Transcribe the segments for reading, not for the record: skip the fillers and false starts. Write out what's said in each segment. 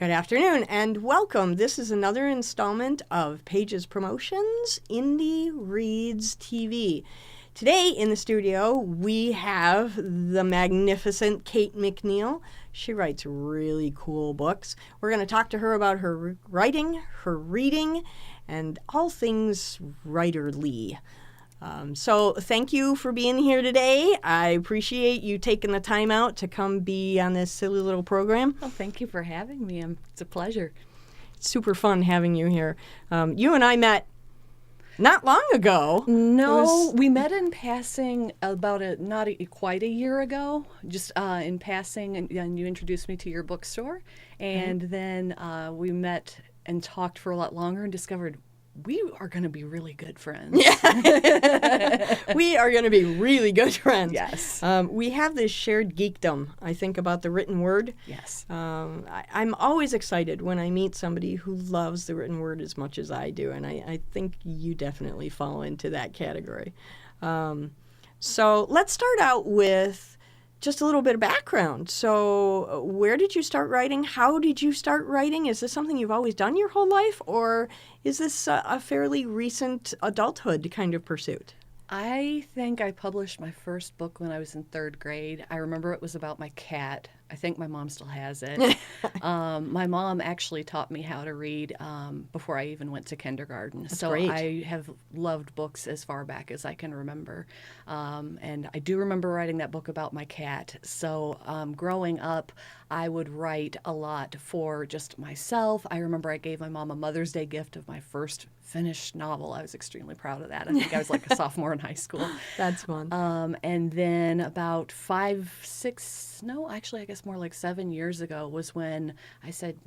Good afternoon and welcome. This is another installment of Pages Promotions Indie Reads TV. Today in the studio we have the magnificent Kate McNeil. She writes really cool books. We're going to talk to her about her writing, her reading, and all things writerly. So thank you for being here today. I appreciate you taking the time out to come be on this silly little program. Well, thank you for having me. It's a pleasure. It's super fun having you here. You and I met not long ago. No, we met in passing about quite a year ago, just in passing, and you introduced me to your bookstore. And then we met and talked for a lot longer and discovered we are going to be really good friends. Yeah. We are going to be really good friends. Yes. We have this shared geekdom, I think, about the written word. Yes. I'm always excited when I meet somebody who loves the written word as much as I do, and I think you definitely fall into that category. So let's start out with just a little bit of background. So where did you start writing? How did you start writing? Is this something you've always done your whole life, or is this a fairly recent adulthood kind of pursuit? I think I published my first book when I was in third grade. I remember it was about my cat. I think my mom still has it. My mom actually taught me how to read before I even went to kindergarten. That's so great. I have loved books as far back as I can remember. And I do remember writing that book about my cat. So growing up, I would write a lot for just myself. I remember I gave my mom a Mother's Day gift of my first finished novel. I was extremely proud of that. I think I was like a sophomore in high school. That's fun. And then about more like 7 years ago was when I said,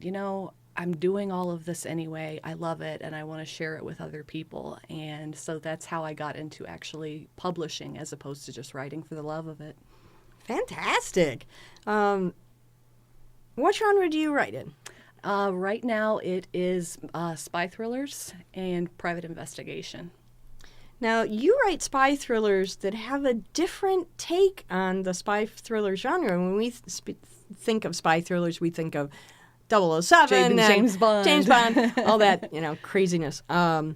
I'm doing all of this anyway. I love it, and I want to share it with other people. And so that's how I got into actually publishing as opposed to just writing for the love of it. Fantastic. What genre do you write in? Right now it is spy thrillers and private investigation. Now, you write spy thrillers that have a different take on the spy thriller genre. When we think of spy thrillers, we think of 007 James Bond, all that, craziness. But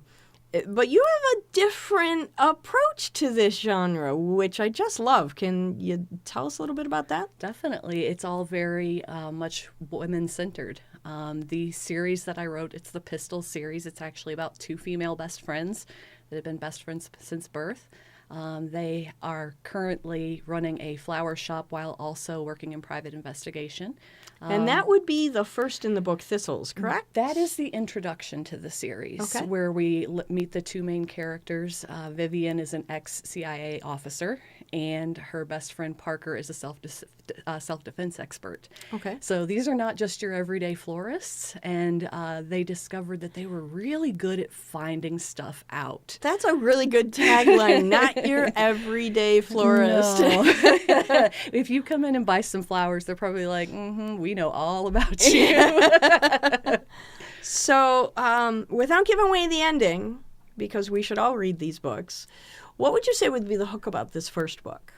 you have a different approach to this genre, which I just love. Can you tell us a little bit about that? Definitely. It's all very much women-centered. The series that I wrote, it's the Pistol series. It's actually about two female best friends that have been best friends since birth. They are currently running a flower shop while also working in private investigation. And that would be the first in the book, Thistles, correct? That is the introduction to the series, Okay. where we meet the two main characters. Vivian is an ex-CIA officer, and her best friend Parker is a self-defense expert. Okay. So these are not just your everyday florists, and they discovered that they were really good at finding stuff out. That's a really good tagline, not your everyday florist. No. If you come in and buy some flowers, they're probably like, we know all about you. So, without giving away the ending, because we should all read these books, what would you say would be the hook about this first book?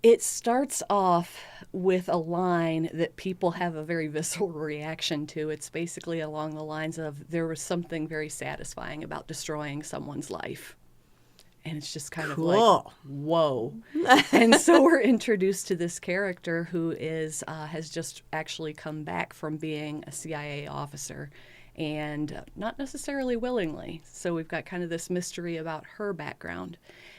It starts off with a line that people have a very visceral reaction to. It's basically along the lines of, there was something very satisfying about destroying someone's life. And it's just kind of like, whoa. And so we're introduced to this character who has just actually come back from being a CIA officer, and not necessarily willingly. So we've got kind of this mystery about her background.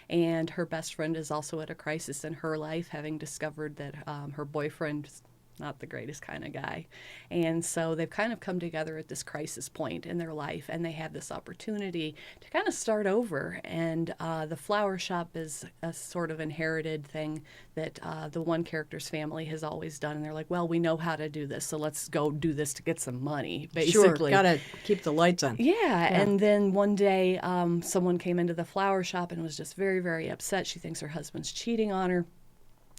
And her best friend is also at a crisis in her life, having discovered that her boyfriend is not the greatest kind of guy. And so they've kind of come together at this crisis point in their life, and they have this opportunity to kind of start over. And the flower shop is a sort of inherited thing that the one character's family has always done. And they're like, well, we know how to do this, so let's go do this to get some money, basically. Sure, gotta keep the lights on. Yeah, and then one day someone came into the flower shop and was just very, very upset. She thinks her husband's cheating on her.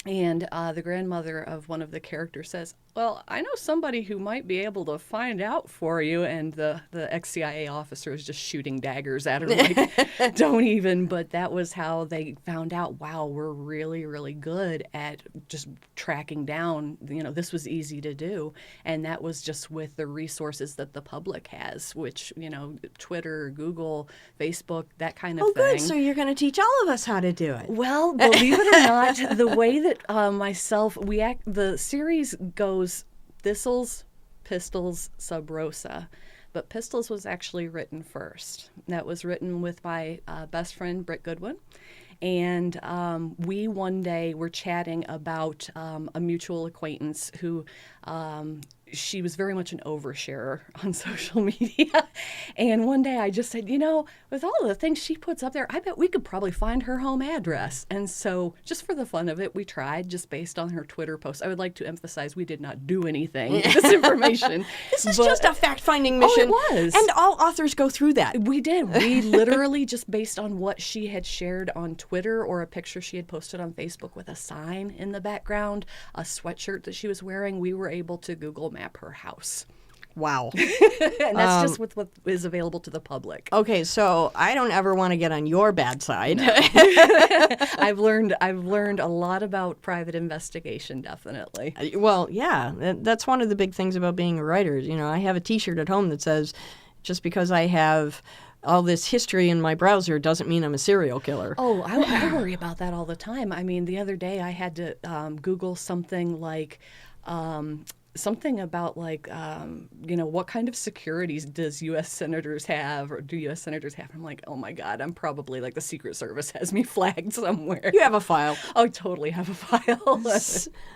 And the grandmother of one of the characters says, well, I know somebody who might be able to find out for you. And the ex-CIA officer is just shooting daggers at her, like, don't even. But that was how they found out, wow, we're really, really good at just tracking down, this was easy to do. And that was just with the resources that the public has, which, Twitter, Google, Facebook, that kind of thing. Oh, good. So you're going to teach all of us how to do it. Well, believe it or not, the way that the series goes Thistles, Pistils, Subrosa. But Pistils was actually written first. That was written with my best friend, Britt Goodwin. And we one day were chatting about a mutual acquaintance who she was very much an oversharer on social media. And one day I just said, with all of the things she puts up there, I bet we could probably find her home address. And so just for the fun of it, we tried just based on her Twitter posts. I would like to emphasize we did not do anything with this information. This is just a fact-finding mission. Oh, it was. And all authors go through that. We did. We literally just based on what she had shared on Twitter or a picture she had posted on Facebook with a sign in the background, a sweatshirt that she was wearing, we were able to Google map her house. Wow. And that's just with what is available to the public. Okay, so I don't ever want to get on your bad side. No. I've learned a lot about private investigation, definitely. Well, yeah, that's one of the big things about being a writer. I have a T-shirt at home that says, just because I have all this history in my browser doesn't mean I'm a serial killer. Oh, I worry about that all the time. I mean, the other day I had to Google something like something about like, what kind of securities does U.S. senators have, or do U.S. senators have? I'm like, oh my God, I'm probably like the Secret Service has me flagged somewhere. You have a file. Oh, I totally have a file.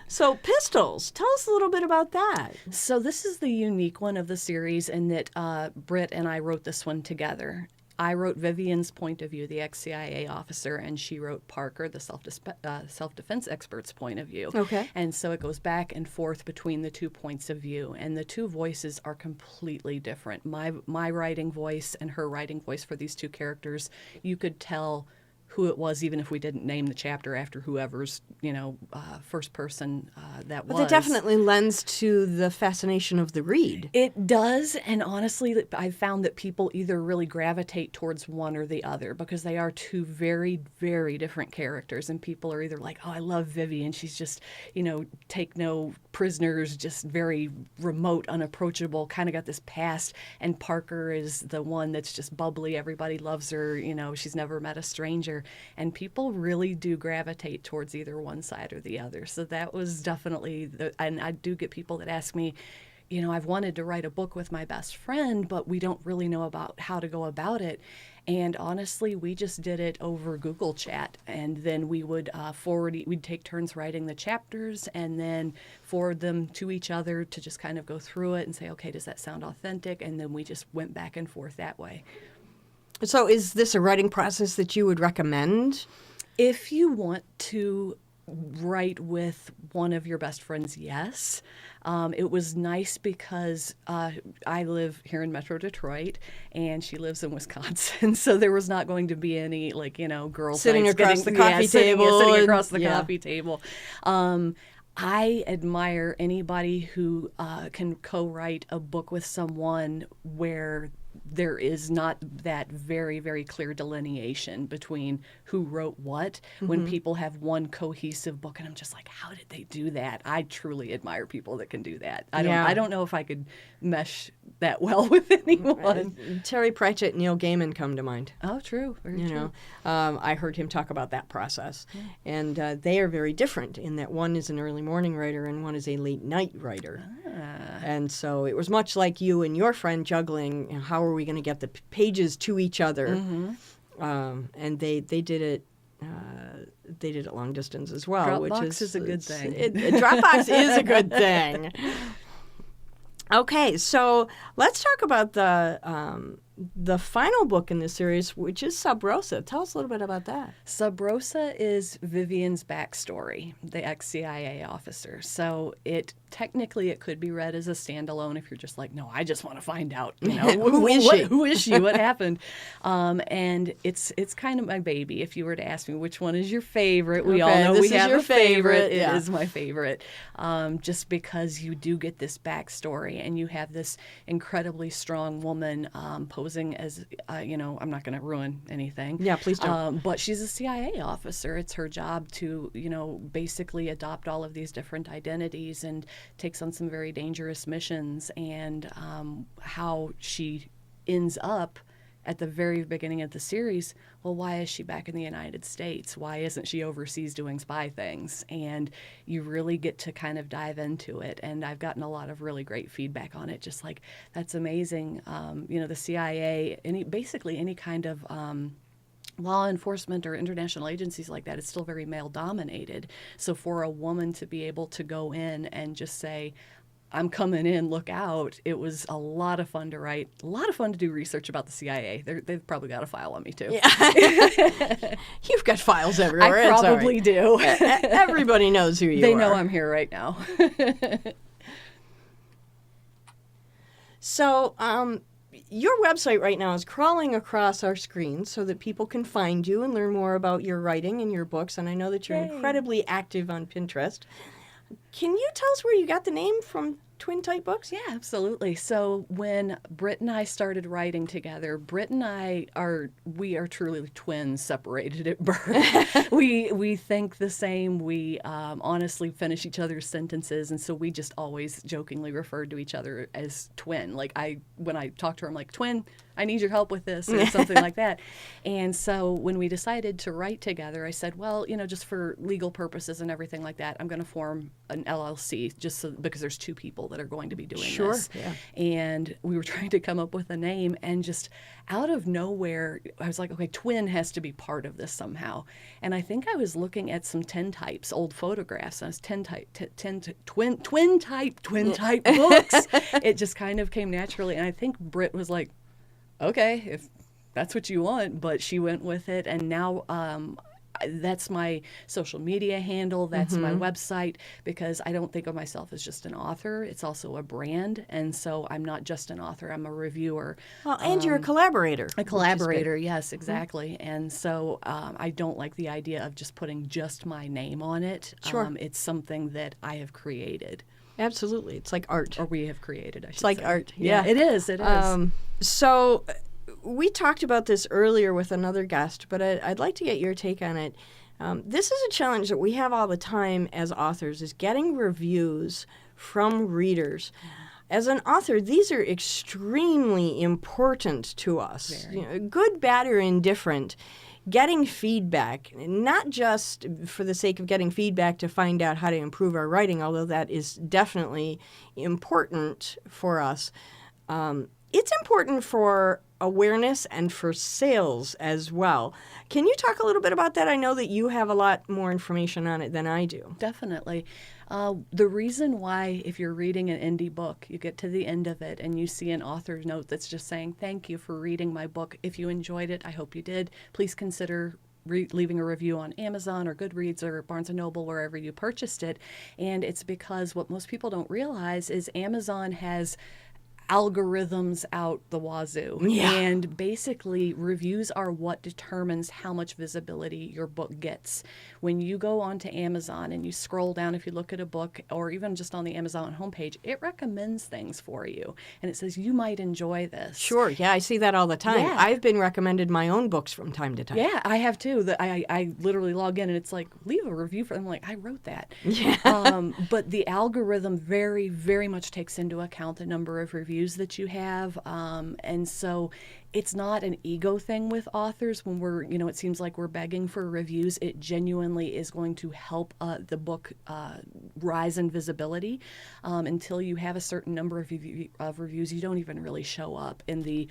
So Pistols, tell us a little bit about that. So this is the unique one of the series in that Britt and I wrote this one together. I wrote Vivian's point of view, the ex-CIA officer, and she wrote Parker, the self-defense expert's point of view. Okay. And so it goes back and forth between the two points of view, and the two voices are completely different. My writing voice and her writing voice for these two characters, you could tell who it was, even if we didn't name the chapter after whoever's, first person that was. But that definitely lends to the fascination of the read. It does, and honestly, I've found that people either really gravitate towards one or the other because they are two very, very different characters, and people are either like, oh, I love Vivian, she's just, take no prisoners, just very remote, unapproachable, kind of got this past, and Parker is the one that's just bubbly, everybody loves her, she's never met a stranger. And people really do gravitate towards either one side or the other. So that was definitely, and I do get people that ask me, I've wanted to write a book with my best friend, but we don't really know about how to go about it. And honestly, we just did it over Google Chat. And then we would we'd take turns writing the chapters and then forward them to each other to just kind of go through it and say, okay, does that sound authentic? And then we just went back and forth that way. So is this a writing process that you would recommend? If you want to write with one of your best friends, yes. It was nice because I live here in Metro Detroit and she lives in Wisconsin, so there was not going to be any girls sitting across the coffee table. Sitting across the coffee table. I admire anybody who can co-write a book with someone where there is not that very, very clear delineation between who wrote what when people have one cohesive book. And I'm just like, how did they do that? I truly admire people that can do that. I don't know if I could mesh that well with anyone. Terry Pratchett, Neil Gaiman come to mind. Oh, true. Very true. I heard him talk about that process. Yeah. And they are very different in that one is an early morning writer and one is a late night writer. And so it was much like you and your friend juggling, how are we going to get the pages to each other? And they did it. They did it long distance as well. Dropbox is a good thing. Dropbox is a good thing. Okay, so let's talk about the the final book in this series, which is Subrosa. Tell us a little bit about that. Subrosa is Vivian's backstory, the ex-CIA officer. So technically it could be read as a standalone if you're just like, no, I just want to find out, Who is she? Who is she? What happened? And it's kind of my baby. If you were to ask me which one is your favorite, we all know this we is have your a favorite. favorite. It is my favorite, just because you do get this backstory and you have this incredibly strong woman posing as, I'm not going to ruin anything. Yeah, please don't. But she's a CIA officer. It's her job to, basically adopt all of these different identities and takes on some very dangerous missions. And how she ends up at the very beginning of the series, well, why is she back in the United States? Why isn't she overseas doing spy things? And you really get to kind of dive into it. And I've gotten a lot of really great feedback on it, just like, that's amazing. The CIA, basically any kind of law enforcement or international agencies like that, it's still very male dominated. So for a woman to be able to go in and just say, I'm coming in, look out. It was a lot of fun to write, a lot of fun to do research about the CIA. They've probably got a file on me, too. Yeah. You've got files everywhere. I probably do. Everybody knows who you are. They know I'm here right now. So, your website right now is crawling across our screen so that people can find you and learn more about your writing and your books. And I know that you're incredibly active on Pinterest. Can you tell us where you got the name from Twin Type Books? Yeah, absolutely. So when Britt and I started writing together, Britt and I we are truly twins separated at birth. we think the same. We honestly finish each other's sentences, and so we just always jokingly referred to each other as twin. Like when I talk to her, I'm like, twin, I need your help with this, or something like that. And so when we decided to write together, I said, well, just for legal purposes and everything like that, I'm going to form an LLC because there's two people that are going to be doing this. Yeah. And we were trying to come up with a name, and just out of nowhere, I was like, okay, twin has to be part of this somehow. And I think I was looking at some Tintypes, old photographs, and I was twin type books. It just kind of came naturally. And I think Britt was like, okay, if that's what you want, but she went with it, and now that's my social media handle, that's my website, because I don't think of myself as just an author. It's also a brand, and so I'm not just an author, I'm a reviewer. Well, and you're a collaborator. A collaborator, yes, exactly. And so I don't like the idea of just putting just my name on it. Sure. It's something that I have created. Absolutely. It's like art. Or we have created, I should say. It's like art. Yeah, it is. It is. So we talked about this earlier with another guest, but I'd like to get your take on it. This is a challenge that we have all the time as authors, is getting reviews from readers. As an author, these are extremely important to us. Good, bad, or indifferent. Getting feedback, not just for the sake of getting feedback to find out how to improve our writing, although that is definitely important for us. It's important for awareness and for sales as well. Can you talk a little bit about that? I know that you have a lot more information on it than I do. Definitely. The reason why, if you're reading an indie book, you get to the end of it and you see an author's note that's just saying, thank you for reading my book. If you enjoyed it, I hope you did. Please consider leaving a review on Amazon or Goodreads or Barnes & Noble, wherever you purchased it. And it's because what most people don't realize is Amazon has algorithms out the wazoo. Yeah. And basically, reviews are what determines how much visibility your book gets. When you go onto Amazon and you scroll down, if you look at a book, or even just on the Amazon homepage, it recommends things for you. And it says, you might enjoy this. Sure. Yeah, I see that all the time. Yeah. I've been recommended my own books from time to time. Yeah, I have too. I literally log in and it's like, leave a review for them. I'm like, I wrote that. Yeah. But the algorithm very, very much takes into account the number of reviews that you have. And so it's not an ego thing with authors when we're, it seems like we're begging for reviews. It genuinely is going to help the book rise in visibility. Until you have a certain number of reviews, you don't even really show up in the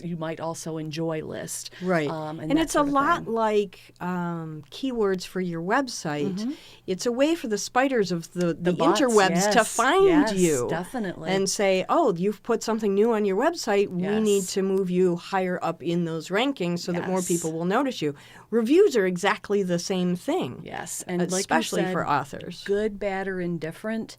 you might also enjoy list. Right. And it's a lot like keywords for your website. Mm-hmm. It's a way for the spiders of the bots, interwebs to find you. Definitely. And say, oh, you've put something new on your website. We need to move you higher up in those rankings so that more Yes. people will notice you. Reviews are exactly the same thing. Yes, and Especially like you said, for authors. good, bad, or indifferent,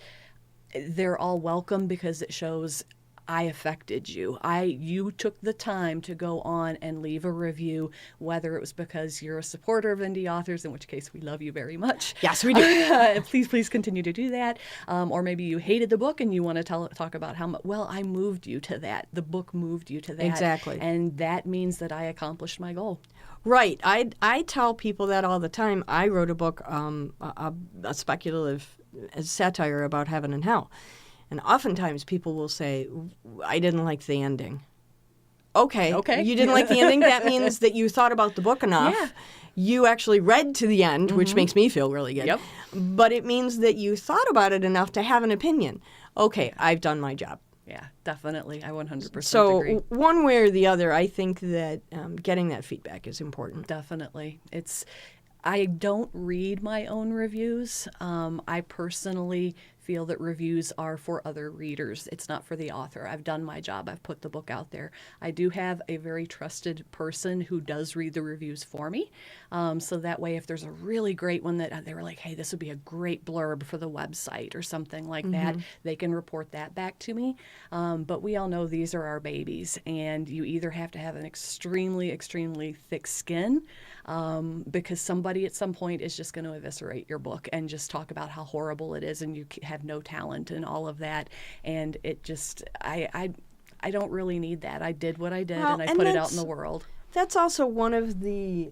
they're all welcome because it shows I affected you. You took the time to go on and leave a review, whether it was because you're a supporter of indie authors, in which case we love you very much. Yes, we do. Please continue to do that. Or maybe you hated the book and you want to talk about how much, well, I moved you to that. The book moved you to that. Exactly. And that means that I accomplished my goal. Right. I tell people that all the time. I wrote a book, a speculative satire about heaven and hell. And oftentimes people will say, I didn't like the ending. Okay. You didn't like the ending? That means that you thought about the book enough. Yeah. You actually read to the end, which makes me feel really good. Yep. But it means that you thought about it enough to have an opinion. Okay, I've done my job. Yeah, definitely. I 100% So agree. one way or the other, I think that getting that feedback is important. Definitely. I don't read my own reviews. I personally feel that reviews are for other readers. It's not for the author. I've done my job. I've put the book out there. I do have a very trusted person who does read the reviews for me. So that way, if there's a really great one that they were like, hey, this would be a great blurb for the website or something like that, they can report that back to me. But we all know these are our babies, and you either have to have an extremely, extremely thick skin because somebody at some point is just going to eviscerate your book and just talk about how horrible it is and you have no talent and all of that. And it just, I don't really need that. I did what I did and I put it out in the world. That's also one of the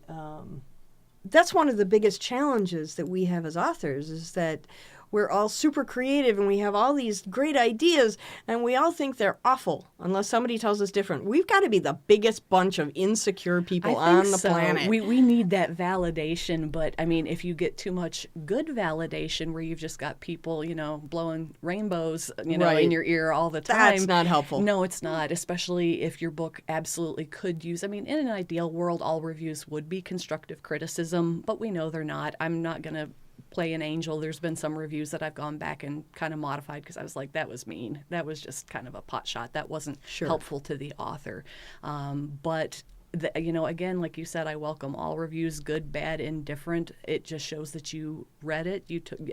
biggest challenges that we have as authors is that we're all super creative and we have all these great ideas and we all think they're awful unless somebody tells us different. We've got to be the biggest bunch of insecure people on the planet. We need that validation, but I mean, if you get too much good validation where you've just got people, blowing rainbows, Right. in your ear all the time. That's not helpful. No, it's not, especially if your book absolutely could use, in an ideal world, all reviews would be constructive criticism, but we know they're not. I'm not going to play an angel. There's been some reviews that I've gone back and kind of modified because I was like, that was mean. That was just kind of a pot shot. That wasn't helpful to the author. But again, like you said, I welcome all reviews, good, bad, indifferent. It just shows that you read it,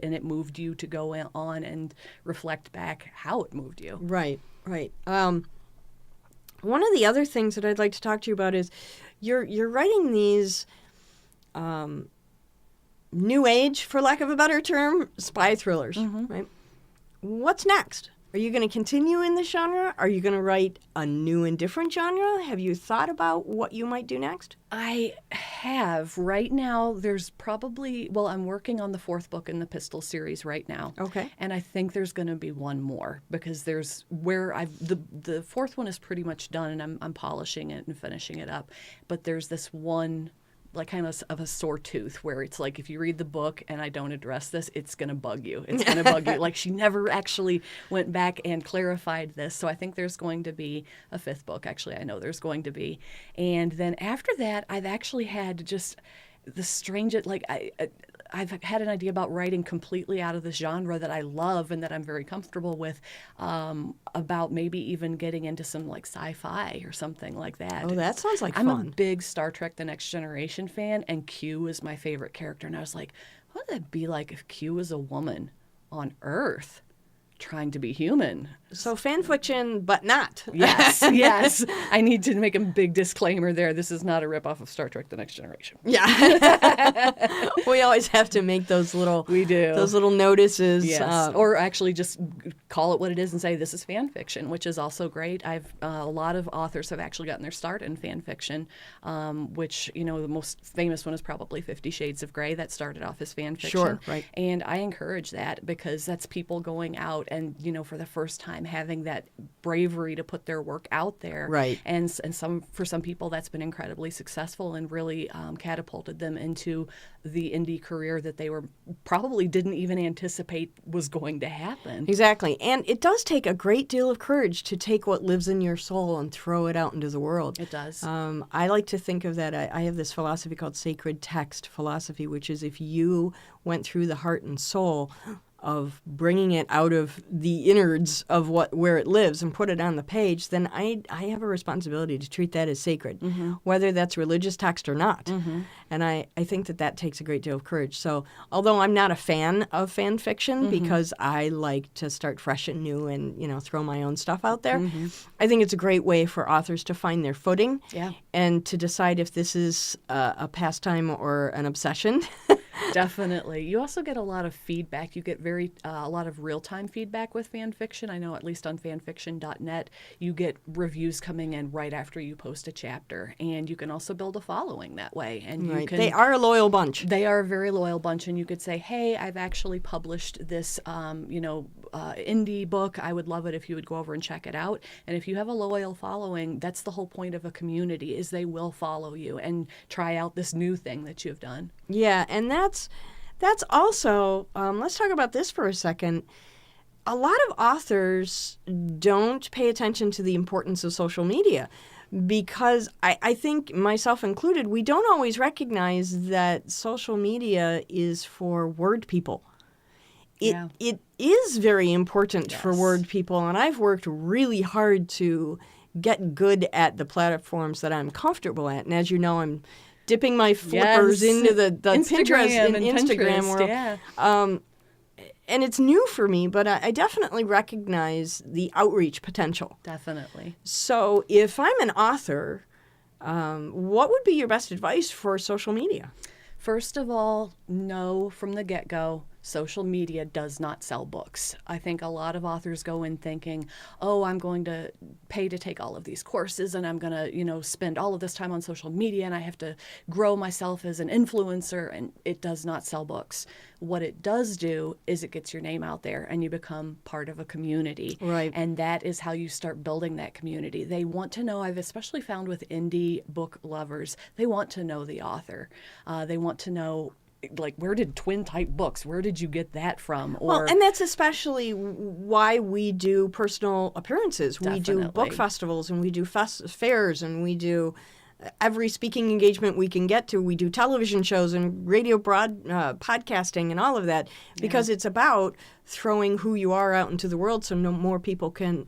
and it moved you to go on and reflect back how it moved you. Right. One of the other things that I'd like to talk to you about is you're writing these new age, for lack of a better term, spy thrillers, right? What's next? Are you going to continue in this genre? Are you going to write a new and different genre? Have you thought about what you might do next? I have. Right now, there's probably, I'm working on the 4th book in the Pistol series right now. Okay. And I think there's going to be one more because there's where the 4th one is pretty much done and I'm polishing it and finishing it up. But there's this one like kind of a sore tooth where it's like if you read the book and I don't address this, it's going to bug you. It's going to bug you. Like she never actually went back and clarified this. So I think there's going to be a 5th book. Actually, I know there's going to be. And then after that, I've actually had just the strangest, I've had an idea about writing completely out of this genre that I love and that I'm very comfortable with, about maybe even getting into some like sci-fi or something like that. Oh, that sounds like fun. fun. I'm a big Star Trek The Next Generation fan, and Q is my favorite character. And I was like, what would that be like if Q was a woman on Earth trying to be human? So fan fiction, but not. Yes, yes. I need to make a big disclaimer there. This is not a ripoff of Star Trek The Next Generation. Yeah. We always have to make those little notices. Yes. Or actually just call it what it is and say this is fan fiction, which is also great. A lot of authors have actually gotten their start in fan fiction, which, the most famous one is probably 50 Shades of Grey. That started off as fan fiction. Sure, right. And I encourage that because that's people going out and, for the first time having that bravery to put their work out there. Right. And for some people that's been incredibly successful and really catapulted them into the indie career that they probably didn't even anticipate was going to happen. Exactly. And it does take a great deal of courage to take what lives in your soul and throw it out into the world. It does. I like to think of that. I have this philosophy called sacred text philosophy, which is if you went through the heart and soul of bringing it out of the innards of where it lives and put it on the page, then I have a responsibility to treat that as sacred, whether that's religious text or not. And I think that takes a great deal of courage. So although I'm not a fan of fan fiction because I like to start fresh and new and, throw my own stuff out there, I think it's a great way for authors to find their footing and to decide if this is a pastime or an obsession. Definitely. You also get a lot of feedback. You get a lot of real-time feedback with fan fiction. I know at least on fanfiction.net, you get reviews coming in right after you post a chapter. And you can also build a following that way. And They are a loyal bunch. They are a very loyal bunch. And you could say, hey, I've actually published this, indie book. I would love it if you would go over and check it out. And if you have a loyal following, that's the whole point of a community, is they will follow you and try out this new thing that you've done. Yeah, and that's also, let's talk about this for a second. A lot of authors don't pay attention to the importance of social media because I think, myself included, we don't always recognize that social media is for word people. It is very important for word people, and I've worked really hard to get good at the platforms that I'm comfortable at. And as you know, I'm dipping my flippers into the Pinterest and Instagram world. Yeah. And it's new for me, but I definitely recognize the outreach potential. Definitely. So if I'm an author, what would be your best advice for social media? First of all, know from the get-go, social media does not sell books. I think a lot of authors go in thinking, oh, I'm going to pay to take all of these courses and I'm going to, spend all of this time on social media and I have to grow myself as an influencer, and it does not sell books. What it does do is it gets your name out there and you become part of a community. Right. And that is how you start building that community. They want to know, I've especially found with indie book lovers, they want to know the author. They want to know, like, where did Twin Type Books, where did you get that from? Well, and that's especially why we do personal appearances. We do book festivals, and we do fairs, and we do every speaking engagement we can get to. We do television shows and radio podcasting and all of that, because it's about throwing who you are out into the world so more people can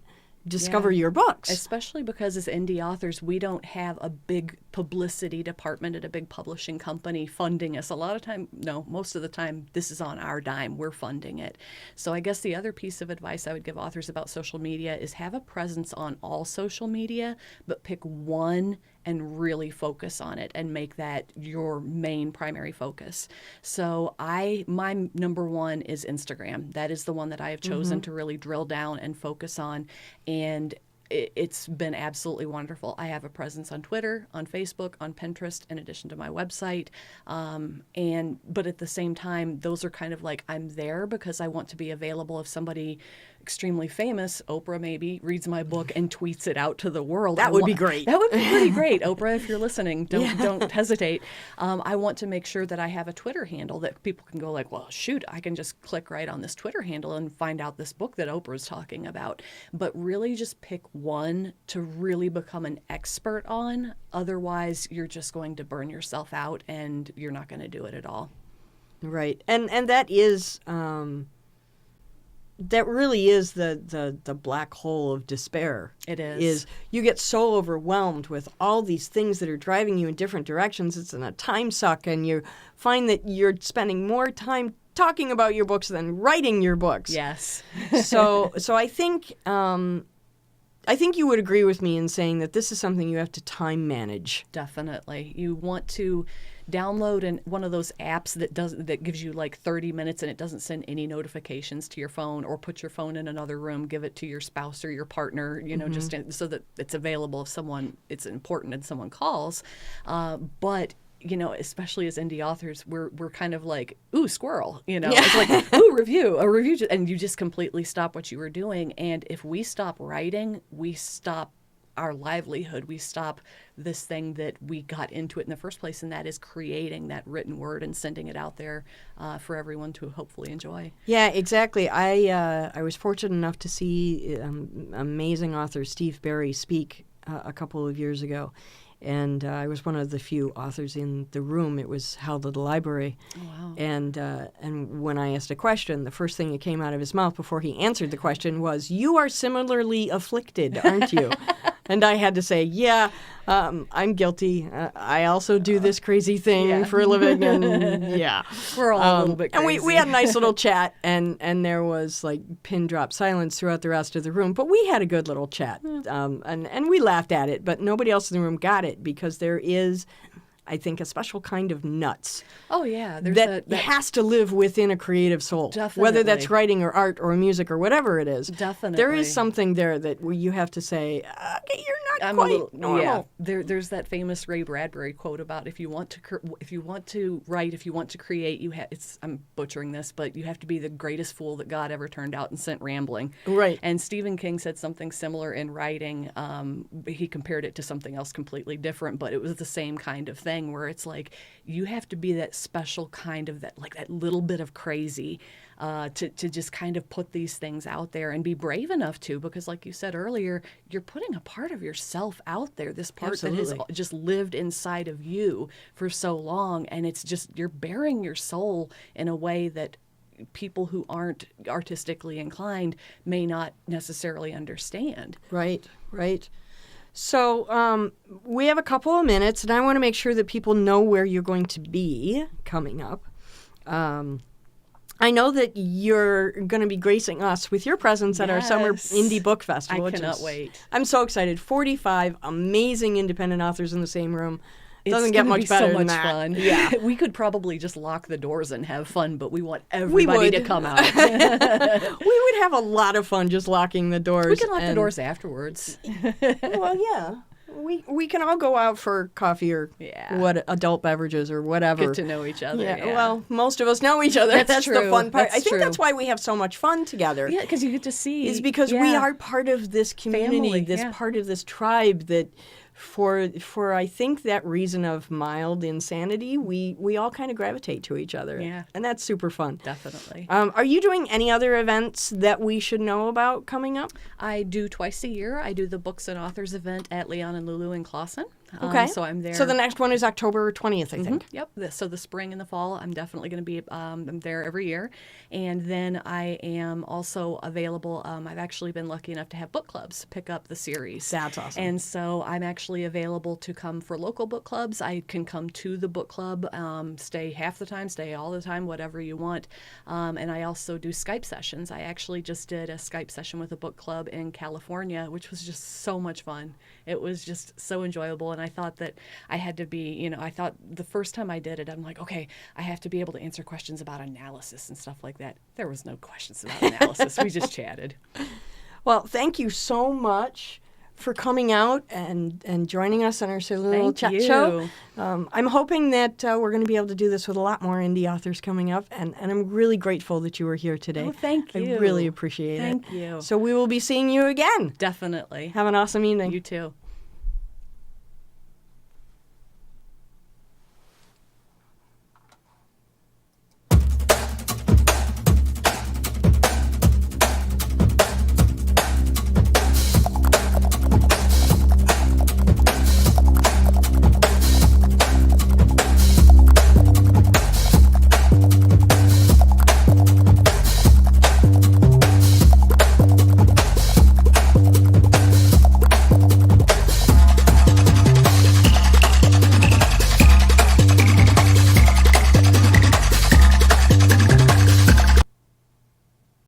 discover your books. Especially because as indie authors, we don't have a big publicity department at a big publishing company funding us. Most of the time, this is on our dime. We're funding it. So I guess the other piece of advice I would give authors about social media is have a presence on all social media, but pick one and really focus on it and make that your main primary focus. So my number one is Instagram. That is the one that I have chosen to really drill down and focus on. And it's been absolutely wonderful. I have a presence on Twitter, on Facebook, on Pinterest, in addition to my website. But at the same time, those are kind of like, I'm there because I want to be available if somebody extremely famous, Oprah maybe, reads my book and tweets it out to the world. That would be great. That would be pretty great. Oprah, if you're listening, don't hesitate. I want to make sure that I have a Twitter handle that people can go like, well, shoot, I can just click right on this Twitter handle and find out this book that Oprah's talking about. But really just pick one to really become an expert on. Otherwise, you're just going to burn yourself out and you're not going to do it at all. Right. And that is... that really is the black hole of despair. It is. Is you get so overwhelmed with all these things that are driving you in different directions. It's a time suck, and you find that you're spending more time talking about your books than writing your books. Yes. So I think you would agree with me in saying that this is something you have to time manage. Definitely. You want to download one of those apps that gives you like 30 minutes and it doesn't send any notifications to your phone, or put your phone in another room, give it to your spouse or your partner, just so that it's available if it's important and someone calls. But especially as indie authors, we're kind of like, ooh, squirrel, It's like, ooh, a review, and you just completely stop what you were doing. And if we stop writing, we stop our livelihood. We stop this thing that we got into it in the first place, and that is creating that written word and sending it out there for everyone to hopefully enjoy. Yeah, exactly. I was fortunate enough to see amazing author Steve Berry speak a couple of years ago. And I was one of the few authors in the room. It was held at the library. Oh, wow. And when I asked a question, the first thing that came out of his mouth before he answered the question was, "You are similarly afflicted, aren't you?" And I had to say, "Yeah, I'm guilty. I also do this crazy thing for a living." And yeah, we're all a little bit crazy. And we had a nice little chat, and there was like pin drop silence throughout the rest of the room. But we had a good little chat, and we laughed at it. But nobody else in the room got it because there is, I think, a special kind of nuts. Oh, yeah. That has to live within a creative soul. Definitely. Whether that's writing or art or music or whatever it is. Definitely. There is something there that you have to say, okay, you're not quite normal. Yeah. There's that famous Ray Bradbury quote about if you want to write, if you want to create, I'm butchering this, but you have to be the greatest fool that God ever turned out and sent rambling. Right. And Stephen King said something similar in writing. He compared it to something else completely different, but it was the same kind of thing. Where it's like you have to be that special kind of that little bit of crazy to just kind of put these things out there and be brave enough to, because like you said earlier, you're putting a part of yourself out there, this part that has just lived inside of you for so long, and it's just you're bearing your soul in a way that people who aren't artistically inclined may not necessarily understand. Right. So we have a couple of minutes, and I want to make sure that people know where you're going to be coming up. I know that you're going to be gracing us with your presence at our Summer Indie Book Festival. I cannot wait. I'm so excited. 45 amazing independent authors in the same room. Doesn't It's get much better so than much that. fun. Yeah. We could probably just lock the doors and have fun, but we want everybody to come out. We would have a lot of fun just locking the doors. We can lock the doors afterwards. Well, yeah. We can all go out for coffee or adult beverages or whatever. Get to know each other. Yeah. Well, most of us know each other. That's true. the fun part. That's I think true. that's why we have so much fun together. Yeah, because you get to see. Is because we are part of this community, Family, part of this tribe that for I think that reason of mild insanity, we all kind of gravitate to each other. Yeah. And that's super fun. Definitely. Are you doing any other events that we should know about coming up? I do twice a year. I do the Books and Authors event at Leon and Lulu in Clawson. Okay. So I'm there. So the next one is October 20th, I think. Yep. So the spring and the fall, I'm definitely going to be I'm there every year. And then I am also available. I've actually been lucky enough to have book clubs pick up the series. That's awesome. And so I'm actually available to come for local book clubs. I can come to the book club, stay half the time, stay all the time, whatever you want. And I also do Skype sessions. I actually just did a Skype session with a book club in California, which was just so much fun. It was just so enjoyable. And I thought that I had to be, I thought the first time I did it, I'm like, okay, I have to be able to answer questions about analysis and stuff like that. There was no questions about analysis. We just chatted. Well, thank you so much for coming out and joining us on our silly little chat show. I'm hoping that we're going to be able to do this with a lot more indie authors coming up, and I'm really grateful that you were here today. Oh, thank you. I really appreciate it. Thank you. So we will be seeing you again. Definitely. Have an awesome evening. You too.